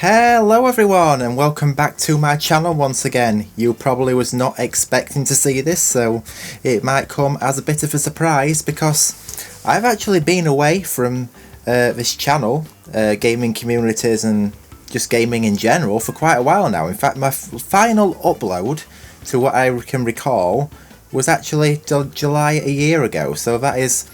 Hello everyone and welcome back to my channel once again. You probably was not expecting to see this, so it might come as a bit of a surprise because I've actually been away from this channel, gaming communities and just gaming in general for quite a while now. In fact, my final upload to what I can recall was actually July a year ago, so that's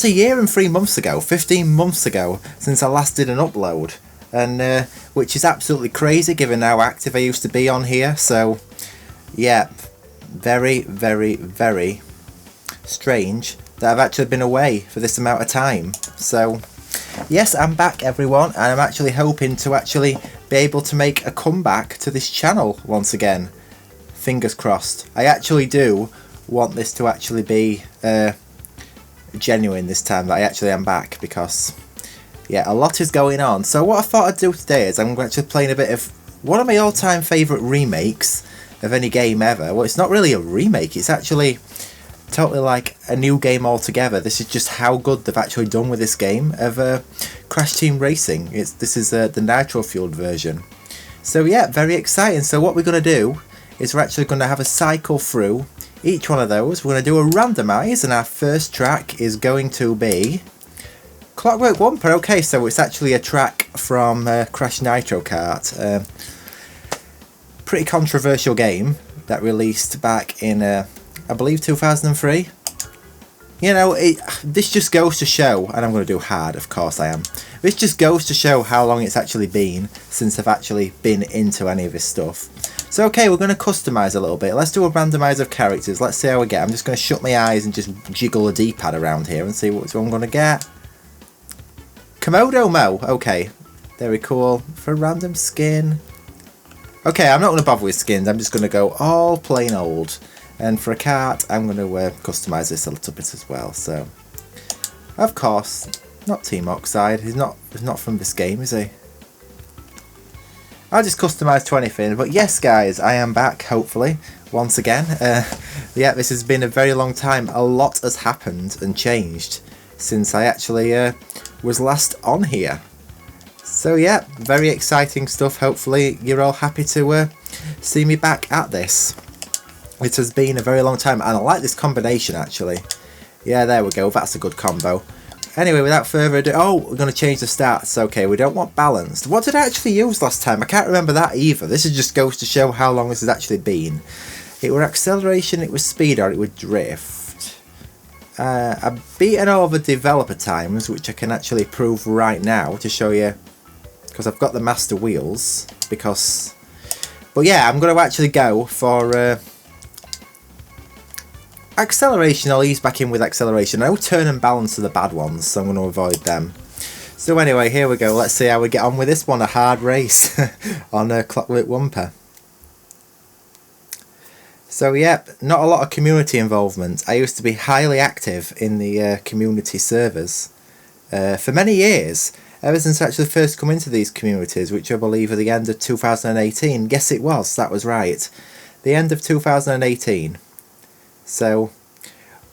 a year and 3 months ago, 15 months ago since I last did an upload. And which is absolutely crazy given how active I used to be on here. So yeah, very strange that I've actually been away for this amount of time. So yes, I'm back everyone, and I'm actually hoping to actually be able to make a comeback to this channel once again. Fingers crossed. I actually do want this to actually be genuine this time, that I actually am back, because yeah, a lot is going on. So what I thought I'd do today is I'm actually playing a bit of one of my all-time favourite remakes of any game ever. Well, it's not really a remake, it's actually totally like a new game altogether. This is just how good they've actually done with this game of Crash Team Racing. This is the nitro-fueled version. So yeah, very exciting. So what we're going to do is we're actually going to have a cycle through each one of those. We're going to do a randomise, and our first track is going to be Clockwork Wumper. Okay, so it's actually a track from Crash Nitro Kart. Pretty controversial game that released back in, I believe, 2003. You know, this just goes to show, and I'm going to do hard, of course I am. This just goes to show how long it's actually been since I've actually been into any of this stuff. So okay, we're going to customise a little bit. Let's do a randomise of characters. Let's see how we get. I'm just going to shut my eyes and just jiggle a D-pad around here and see what I'm going to get. Komodo Mo, okay, very cool. For random skin, okay, I'm not going to bother with skins, I'm just going to go all plain old. And for a kart, I'm going to customise this a little bit as well. So, of course, not Team Oxide, he's not from this game, is he? I'll just customise to anything, but yes guys, I am back, hopefully, once again. Yeah, this has been a very long time. A lot has happened and changed since I actually was last on here. So yeah, very exciting stuff. Hopefully you're all happy to see me back at this. It has been a very long time, and I like this combination actually. Yeah, there we go, that's a good combo. Anyway, without further ado, oh, we're going to change the stats. Okay, we don't want balanced. What did I actually use last time? I can't remember that either. This just goes to show how long this has actually been. It were acceleration, it was speed, or it would drift. I've beaten all the developer times, which I can actually prove right now to show you, because I've got the master wheels. But yeah, I'm going to actually go for acceleration. I'll ease back in with acceleration. I know turn and balance are the bad ones, so I'm going to avoid them. So anyway, here we go. Let's see how we get on with this one. A hard race on Clockwork Wumper. So yeah, not a lot of community involvement. I used to be highly active in the community servers for many years, ever since I actually first come into these communities, which I believe at the end of 2018. Yes, it was, that was right. The end of 2018. So,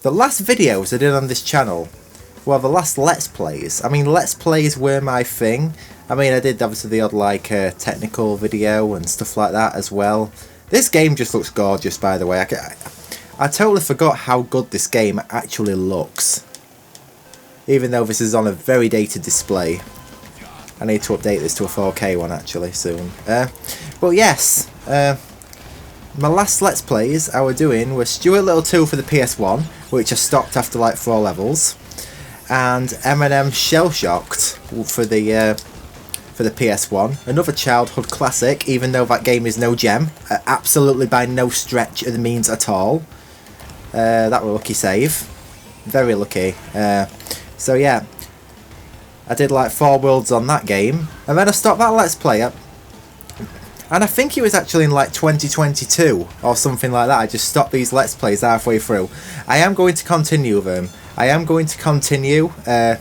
the last videos I did on this channel, well, the last Let's Plays. I mean, Let's Plays were my thing. I mean, I did obviously the odd, like, technical video and stuff like that as well. This game just looks gorgeous, by the way. I totally forgot how good this game actually looks. Even though this is on a very dated display. I need to update this to a 4K one actually soon. But yes, my last Let's Plays I were doing was Stuart Little 2 for the PS1, which I stopped after like 4 levels. And M&M Shell Shocked for the PS1, another childhood classic, even though that game is no gem, absolutely by no stretch of the means at all. That was a lucky save, very lucky. So yeah, I did like 4 worlds on that game, and then I stopped that Let's Play up. And I think it was actually in like 2022 or something like that. I just stopped these Let's Plays halfway through. I am going to continue them. I am going to continue the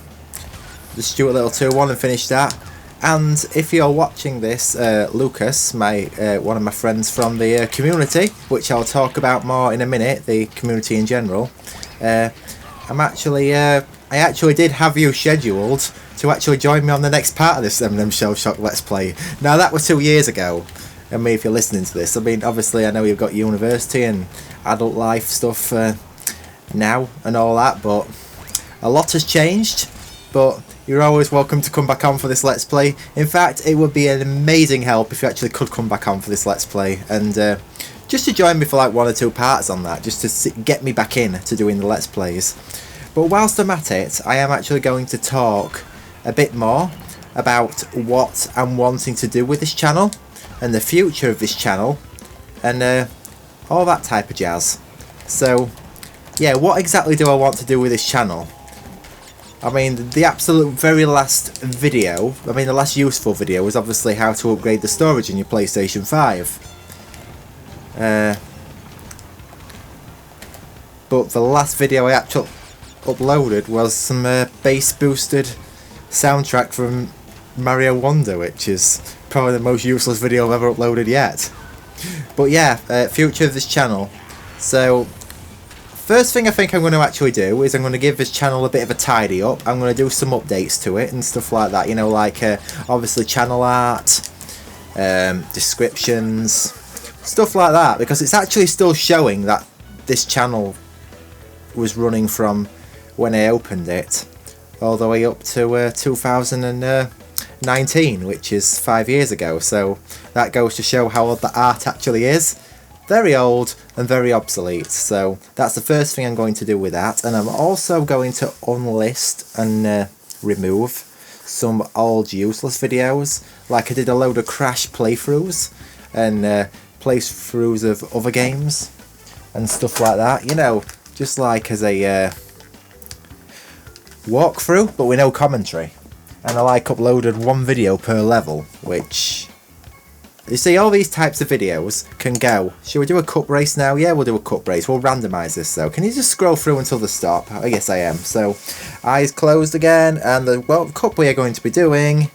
Stuart Little 2 one and finish that. And if you're watching this, Lucas, one of my friends from the community, which I'll talk about more in a minute, the community in general, I actually did have you scheduled to actually join me on the next part of this M&M Shell Shock Let's Play. Now that was 2 years ago. I mean, if you're listening to this, I mean, obviously I know you've got university and adult life stuff now and all that, but a lot has changed. But you're always welcome to come back on for this Let's Play. In fact, it would be an amazing help if you actually could come back on for this Let's Play and just to join me for like 1 or 2 parts on that, just to get me back in to doing the Let's Plays. But whilst I'm at it, I am actually going to talk a bit more about what I'm wanting to do with this channel and the future of this channel and all that type of jazz. So yeah, what exactly do I want to do with this channel? I mean, the absolute very last video, the last useful video was obviously how to upgrade the storage in your PlayStation 5. But the last video I actually uploaded was some bass boosted soundtrack from Mario Wonder, which is probably the most useless video I've ever uploaded yet. But yeah, future of this channel. So first thing I think I'm going to actually do is I'm going to give this channel a bit of a tidy up. I'm going to do some updates to it and stuff like that, you know, like obviously channel art, descriptions, stuff like that, because it's actually still showing that this channel was running from when I opened it all the way up to 2019, which is 5 years ago. So that goes to show how old the art actually is. Very old and very obsolete. So that's the first thing I'm going to do with that. And I'm also going to unlist and remove some old useless videos. Like I did a load of Crash playthroughs and playthroughs of other games and stuff like that. You know, just like as a walkthrough, but with no commentary. And I like uploaded 1 video per level, which, you see, all these types of videos can go. Shall we do a cup race now? Yeah, we'll do a cup race. We'll randomise this though. Can you just scroll through until the stop? I guess I am. So, eyes closed again, and the cup we are going to be doing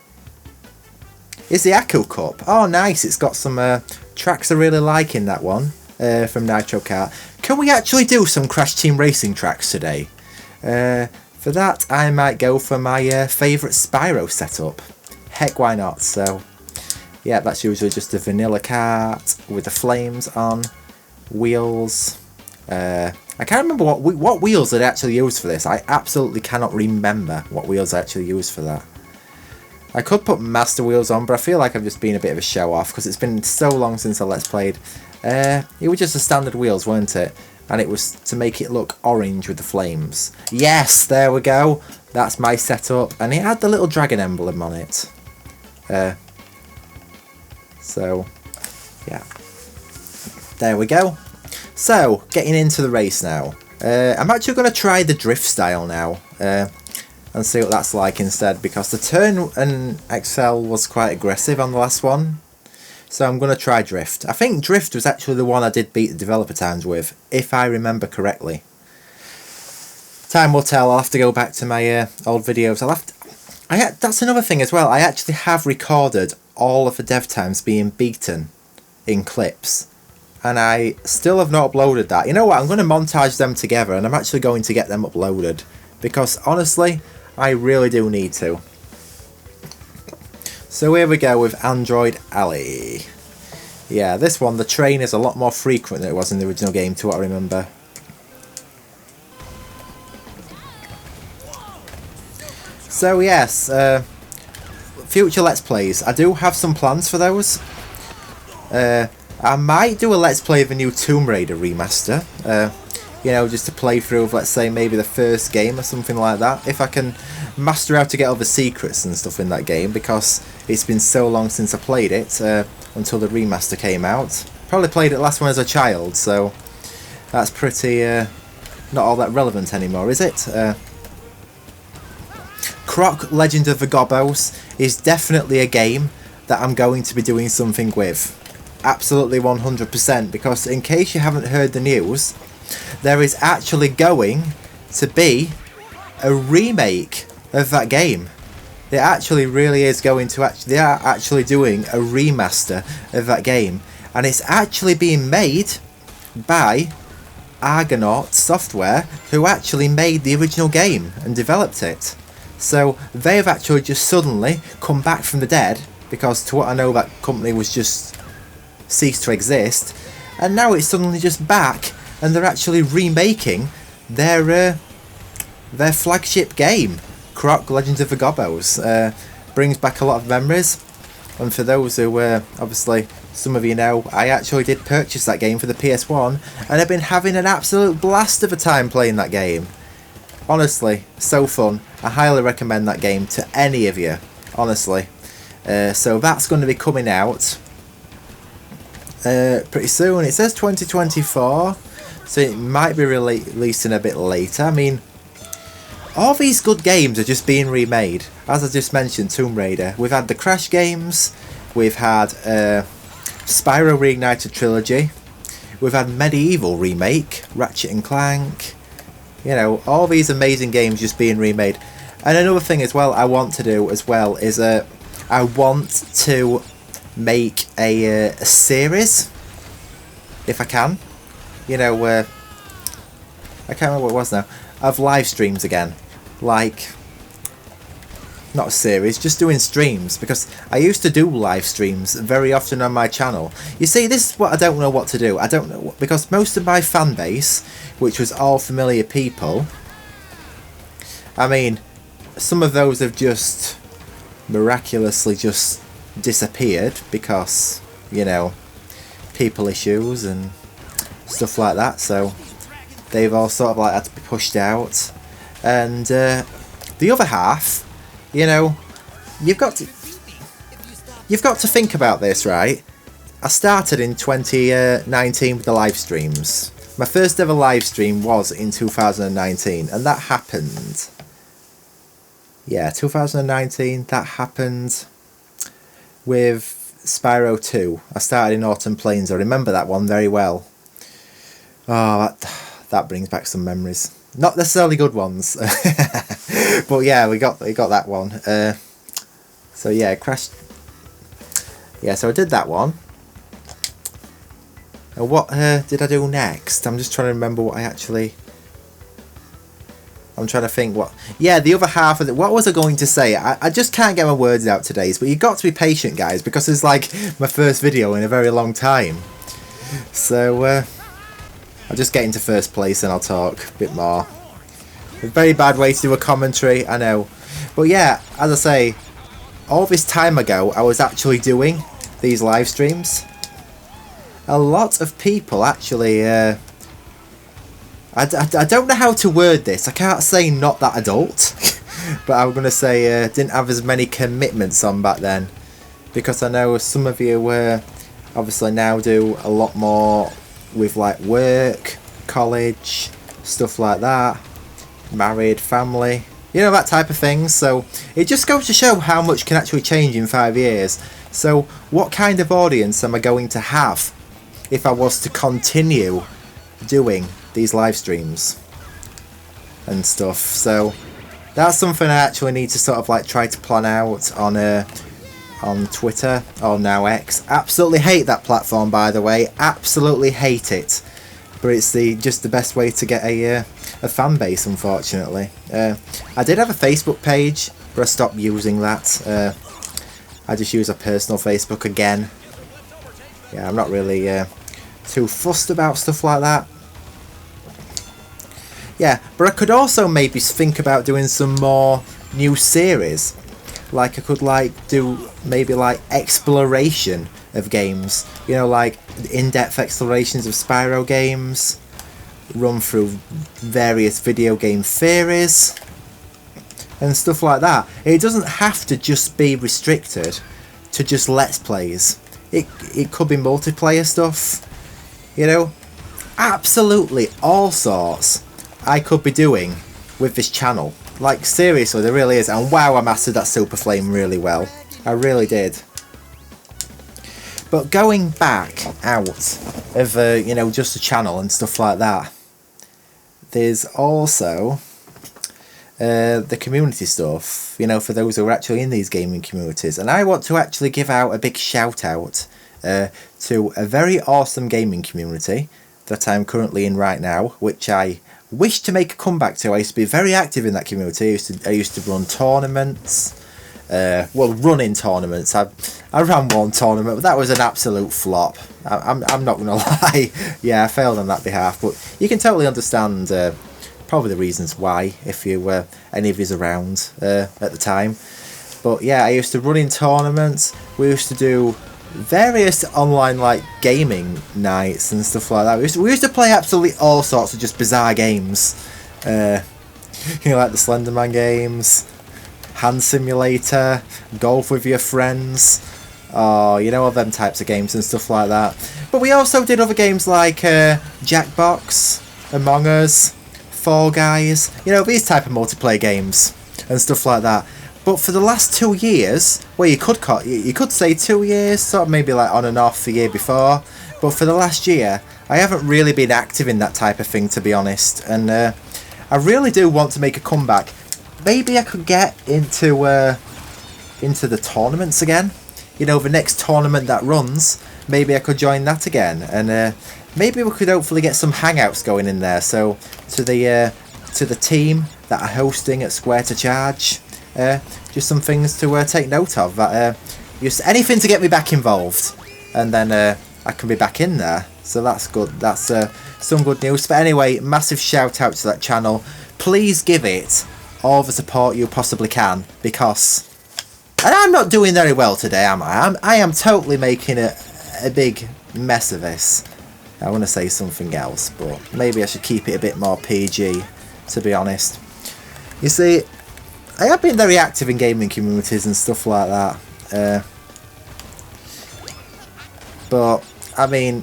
is the Aku Cup. Oh, nice! It's got some tracks I really like in that one from Nitro Kart. Can we actually do some Crash Team Racing tracks today? For that, I might go for my favourite Spyro setup. Heck, why not? So, yeah, that's usually just a vanilla kart with the flames on, wheels. I can't remember what wheels I'd actually used for this. I absolutely cannot remember what wheels I actually used for that. I could put master wheels on, but I feel like I've just been a bit of a show off because it's been so long since I Let's Played. It was just the standard wheels, weren't it? And it was to make it look orange with the flames. Yes, there we go. That's my setup. And it had the little dragon emblem on it. So, yeah. There we go. So, getting into the race now. I'm actually going to try the drift style now. And see what that's like instead. Because the turn and excel was quite aggressive on the last one. So I'm going to try drift. I think drift was actually the one I did beat the developer times with, if I remember correctly. Time will tell. I'll have to go back to my old videos. That's another thing as well. I actually have recorded all of the dev times being beaten in clips. And I still have not uploaded that. You know what? I'm going to montage them together and I'm actually going to get them uploaded. Because honestly, I really do need to. So here we go with Android Alley. Yeah, this one, the train is a lot more frequent than it was in the original game, to what I remember. So yes, future Let's Plays. I do have some plans for those. I might do a Let's Play of a new Tomb Raider remaster. You know, just to play through of, let's say, maybe the first game or something like that. If I can master how to get all the secrets and stuff in that game, because it's been so long since I played it, until the remaster came out. Probably played it last one as a child, so that's pretty not all that relevant anymore, is it? Croc Legend of the Gobbos is definitely a game that I'm going to be doing something with. Absolutely 100%, because in case you haven't heard the news, there is actually going to be a remake of that game. It actually really is going to they are actually doing a remaster of that game, and it's actually being made by Argonaut Software, who actually made the original game and developed it. So they have actually just suddenly come back from the dead, because to what I know that company was just ceased to exist, and now it's suddenly just back, and they're actually remaking their flagship game, Croc Legends of the Gobbos. Brings back a lot of memories, and for those who obviously some of you know, I actually did purchase that game for the PS1, and I've been having an absolute blast of a time playing that game. Honestly, so fun. I highly recommend that game to any of you, honestly. So that's going to be coming out pretty soon. It says 2024, so it might be releasing a bit later. I mean, all these good games are just being remade. As I just mentioned, Tomb Raider. We've had the Crash games, we've had Spyro Reignited Trilogy, we've had Medieval Remake, Ratchet and Clank. You know, all these amazing games just being remade. And another thing as well I want to do as well is I want to make a series, if I can. You know, I can't remember what it was now, of live streams again. Like, not a series, just doing streams, because I used to do live streams very often on my channel. You see, this is what I don't know what to do. I don't know, because most of my fan base, which was all familiar people, I mean, some of those have just miraculously just disappeared because, you know, people issues and stuff like that, so they've all sort of like had to be pushed out. And the other half, you know, you've got to think about this, right? I started in 2019 with the live streams. My first ever live stream was in 2019, and that happened. Yeah, 2019, that happened with Spyro 2. I started in Autumn Plains. I remember that one very well. Oh, that brings back some memories. Not necessarily good ones, but yeah, we got that one. So yeah, Crash. Yeah, so I did that one. And what did I do next? I'm just trying to remember what I actually. I'm trying to think what. Yeah, the other half of it. What was I going to say? I just can't get my words out today. But you've got to be patient, guys, because it's like my first video in a very long time. So. I'll just get into first place and I'll talk a bit more. A very bad way to do a commentary, I know. But yeah, as I say, all this time ago I was actually doing these live streams. A lot of people actually, I don't know how to word this. I can't say not that adult, but I'm going to say didn't have as many commitments on back then. Because I know some of you obviously now do a lot more with like work, college, stuff like that, married, family, you know, that type of thing. So it just goes to show how much can actually change in 5 years. So what kind of audience am I going to have if I was to continue doing these live streams and stuff? So that's something I actually need to sort of like try to plan out on Twitter, or now X. Absolutely hate that platform, by the way. Absolutely hate it. But it's just the best way to get a fan base, unfortunately. I did have a Facebook page, but I stopped using that. I just use a personal Facebook again. Yeah, I'm not really too fussed about stuff like that. Yeah, but I could also maybe think about doing some more new series. Like I could like do maybe like exploration of games, you know, like in-depth explorations of Spyro games, run through various video game theories and stuff like that. It doesn't have to just be restricted to just Let's Plays. It could be multiplayer stuff, you know, absolutely all sorts I could be doing with this channel. Like, seriously, there really is. And wow, I mastered that Super Flame really well. I really did. But going back out of, you know, just a channel and stuff like that, there's also the community stuff, you know, for those who are actually in these gaming communities. And I want to actually give out a big shout out to a very awesome gaming community that I'm currently in right now, which I wish to make a comeback to. I used to be very active in that community. I used to run tournaments. Well, running tournaments. I ran one tournament, but that was an absolute flop. I'm not gonna lie. Yeah, I failed on that behalf. But you can totally understand probably the reasons why if you were any of yous around at the time. But yeah, I used to run in tournaments. We used to do various online like gaming nights and stuff like that. We used to play absolutely all sorts of just bizarre games. Like the Slenderman games, Hand Simulator, golf with your friends, all them types of games and stuff like that. But we also did other games like Jackbox, Among Us, Fall Guys, these type of multiplayer games and stuff like that. But for the last 2 years, well, you could say 2 years, sort of maybe like on and off the year before. But for the last year, I haven't really been active in that type of thing, to be honest. And I really do want to make a comeback. Maybe I could get into the tournaments again. The next tournament that runs, maybe I could join that again. And maybe we could hopefully get some hangouts going in there. So to the team that are hosting at Square to Charge. Just some things to take note of. Just anything to get me back involved, and then I can be back in there. So that's good. That's some good news. But anyway, massive shout out to that channel. Please give it all the support you possibly can, because, and I'm not doing very well today, am I? I am totally making a big mess of this. I want to say something else, but maybe I should keep it a bit more PG, to be honest. You see, I have been very active in gaming communities and stuff like that. But, I mean,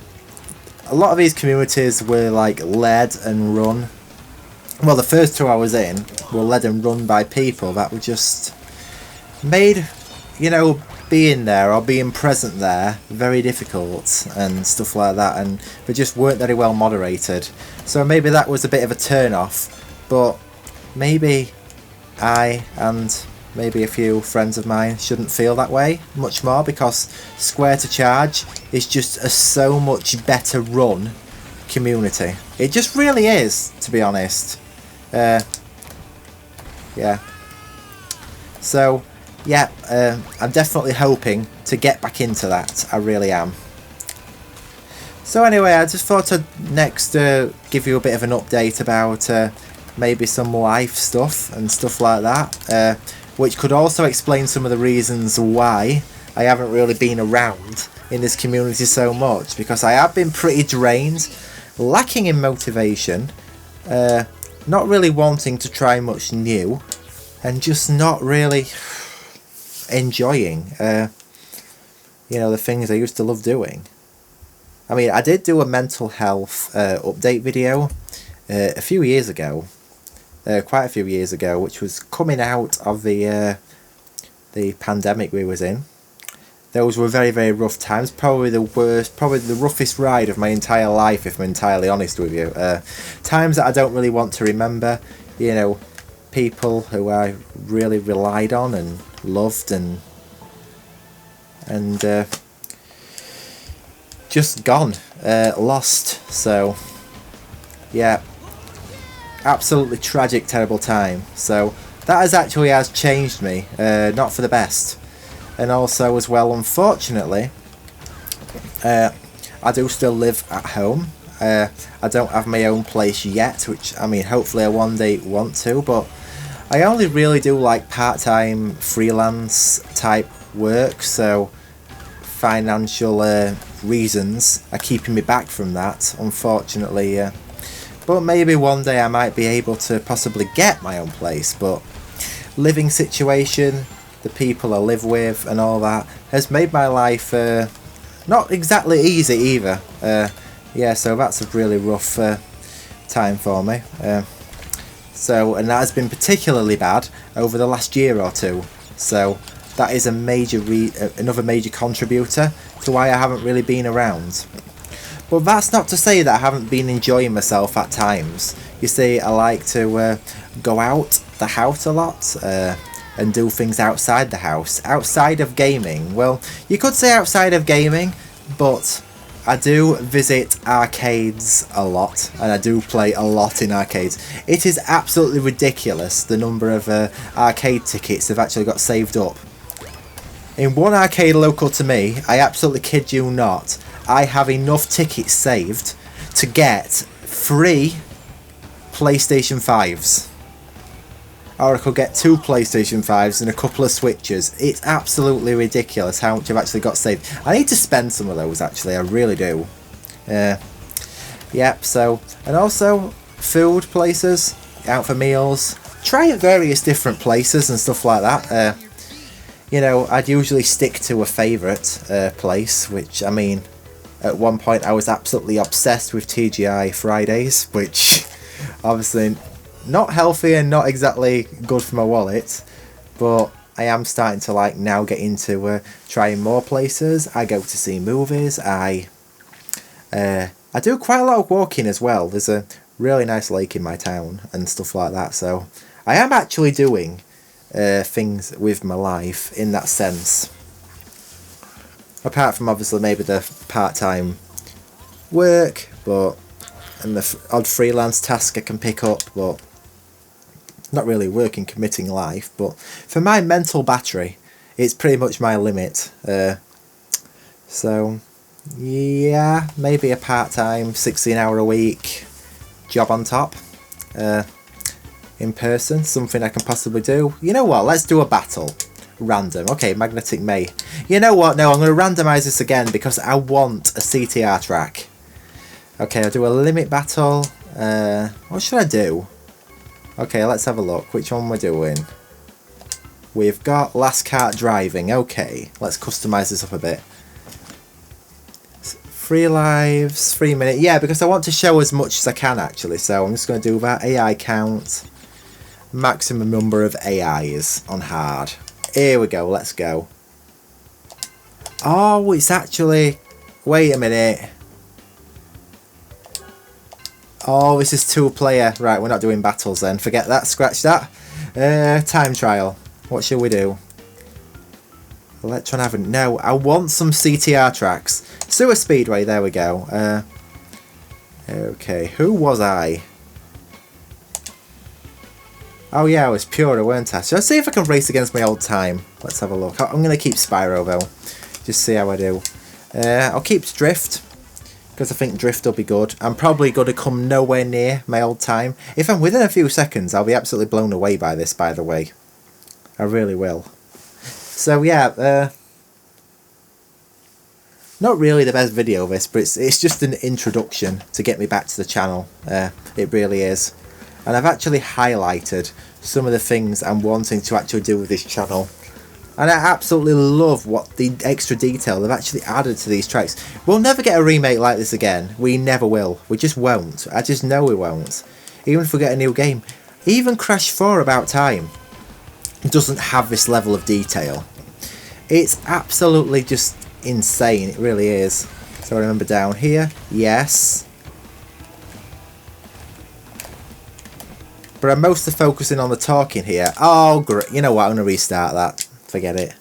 a lot of these communities were like led and run. Well, the first two I was in were led and run by people that were just made, being there or being present there very difficult and stuff like that. And they just weren't very well moderated. So maybe that was a bit of a turn off. But maybe I and maybe a few friends of mine shouldn't feel that way much more, because Square to Charge is just a so much better run community. It just really is, to be honest. Yeah. So, yeah, I'm definitely hoping to get back into that. I really am. So anyway, I just thought I'd next give you a bit of an update about maybe some life stuff and stuff like that, which could also explain some of the reasons why I haven't really been around in this community so much, because I have been pretty drained, lacking in motivation, not really wanting to try much new, and just not really enjoying the things I used to love doing. I mean, I did do a mental health update video a few years ago, quite a few years ago, which was coming out of the pandemic we was in. Those were very, very rough times. Probably the worst, probably the roughest ride of my entire life, if I'm entirely honest with you. Times that I don't really want to remember. People who I really relied on and loved and just gone, lost. So yeah, absolutely tragic, terrible time. So that has changed me, not for the best. And also as well, unfortunately, I do still live at home. I don't have my own place yet, which, I mean, hopefully I one day want to, but I only really do like part-time freelance type work, so financial reasons are keeping me back from that, unfortunately. But maybe one day I might be able to possibly get my own place, but living situation, the people I live with and all that has made my life not exactly easy either. Yeah, so that's a really rough time for me. So, and that has been particularly bad over the last year or two. So that is a major another major contributor to why I haven't really been around. But that's not to say that I haven't been enjoying myself at times. You see, I like to go out the house a lot and do things outside the house, outside of gaming. Well, you could say outside of gaming, but I do visit arcades a lot, and I do play a lot in arcades. It is absolutely ridiculous the number of arcade tickets they've actually got saved up. In one arcade local to me, I absolutely kid you not, I have enough tickets saved to get 3 PlayStation 5s. Or I could get 2 PlayStation 5s and a couple of Switches. It's absolutely ridiculous how much I've actually got saved. I need to spend some of those actually, I really do. Yep, so, and also food places, out for meals. Try at various different places and stuff like that. You know, I'd usually stick to a favourite place, which, I mean, at one point I was absolutely obsessed with TGI Fridays, which obviously not healthy and not exactly good for my wallet, but I am starting to like now get into trying more places. I go to see movies. I do quite a lot of walking as well. There's a really nice lake in my town and stuff like that, so I am actually doing things with my life in that sense. Apart from obviously maybe the part-time work, but and the odd freelance task I can pick up, but not really working, committing life. But for my mental battery, it's pretty much my limit. So yeah, maybe a part-time 16-hour a week job on top, in person, something I can possibly do. You know what, let's do a battle. Random. Okay, Magnetic May. You know what, no, I'm going to randomise this again because I want a CTR track. Okay, I'll do a limit battle. What should I do? Okay, let's have a look. Which one we're doing? We've got Last Kart Driving. Okay, let's customise this up a bit. 3 lives, 3 minutes. Yeah, because I want to show as much as I can actually. So I'm just going to do that. AI count. Maximum number of AIs on hard. Here we go, let's go. Oh, it's actually... Wait a minute. Oh, this is 2-player. Right, we're not doing battles then. Forget that, scratch that. Time trial. What shall we do? Electron Avenue. No, I want some CTR tracks. Sewer Speedway, there we go. Okay, who was I? Oh yeah, I was Pura, weren't I? So let's see if I can race against my old time. Let's have a look. I'm going to keep Spyro though. Just see how I do. I'll keep Drift, because I think Drift will be good. I'm probably going to come nowhere near my old time. If I'm within a few seconds, I'll be absolutely blown away by this, by the way. I really will. So yeah, not really the best video of this, but it's just an introduction to get me back to the channel. It really is. And I've actually highlighted some of the things I'm wanting to actually do with this channel. And I absolutely love what the extra detail they've actually added to these tracks. We'll never get a remake like this again. We never will. We just won't. I just know we won't. Even if we get a new game. Even Crash 4 About Time doesn't have this level of detail. It's absolutely just insane. It really is. So I remember down here. Yes. But I'm mostly focusing on the talking here. Oh, great. You know what? I'm going to restart that. Forget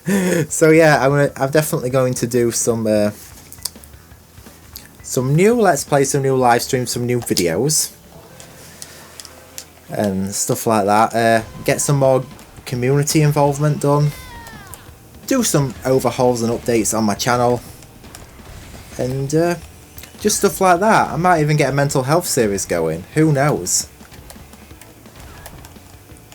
it. So yeah, I'm definitely going to do some new Let's Play, some new live streams, some new videos. And stuff like that. Get some more community involvement done. Do some overhauls and updates on my channel. And just stuff like that. I might even get a mental health series going. Who knows?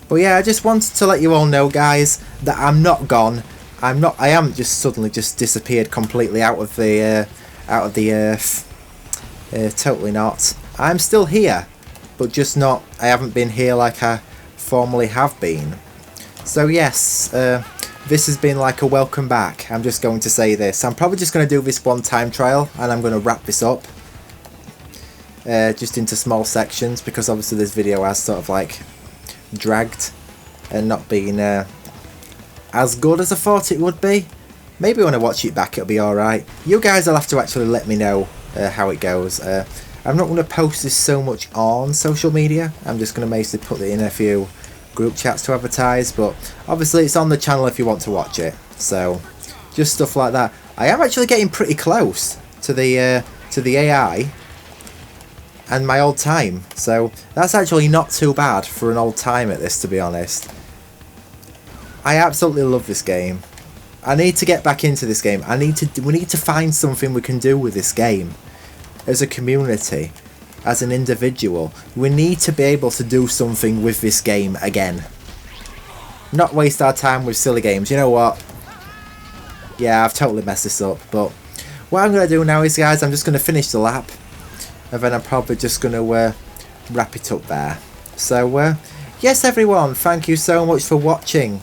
But yeah, I just wanted to let you all know, guys, that I'm not gone. I am just suddenly just disappeared completely out of the earth. Totally not. I'm still here, but just not. I haven't been here like I formerly have been. So yes, this has been like a welcome back. I'm just going to say this. I'm probably just going to do this one time trial, and I'm going to wrap this up. Just into small sections, because obviously this video has sort of like dragged and not been as good as I thought it would be. Maybe when I watch it back it'll be alright. You guys will have to actually let me know how it goes. I'm not going to post this so much on social media. I'm just going to basically put it in a few group chats to advertise, but obviously it's on the channel if you want to watch it. So just stuff like that. I am actually getting pretty close to the AI and my old time, so that's actually not too bad for an old time at this, to be honest. I absolutely love this game. I need to get back into this game. We need to find something we can do with this game as a community, as an individual. We need to be able to do something with this game again. Not waste our time with silly games. You know what? Yeah, I've totally messed this up, but what I'm going to do now is, guys, I'm just going to finish the lap, and then I'm probably just going to wrap it up there. So, yes, everyone, thank you so much for watching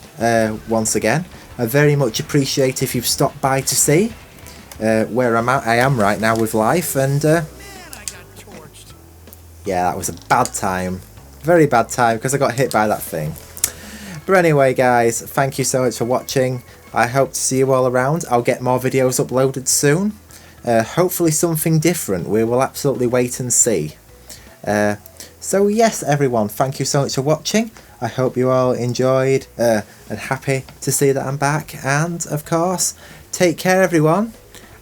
once again. I very much appreciate if you've stopped by to see where I am right now with life, and yeah, that was a bad time. Very bad time, because I got hit by that thing. But anyway, guys, thank you so much for watching. I hope to see you all around. I'll get more videos uploaded soon. Hopefully something different. We will absolutely wait and see. So yes, everyone, thank you so much for watching. I hope you all enjoyed and happy to see that I'm back. And, of course, take care, everyone.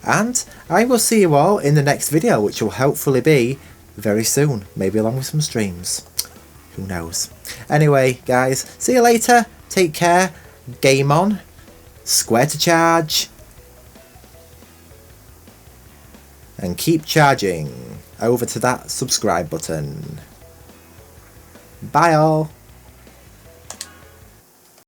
And I will see you all in the next video, which will hopefully be very soon. Maybe along with some streams. Who knows? Anyway, guys, see you later. Take care. Game on. Square to charge. And keep charging. Over to that subscribe button. Bye all.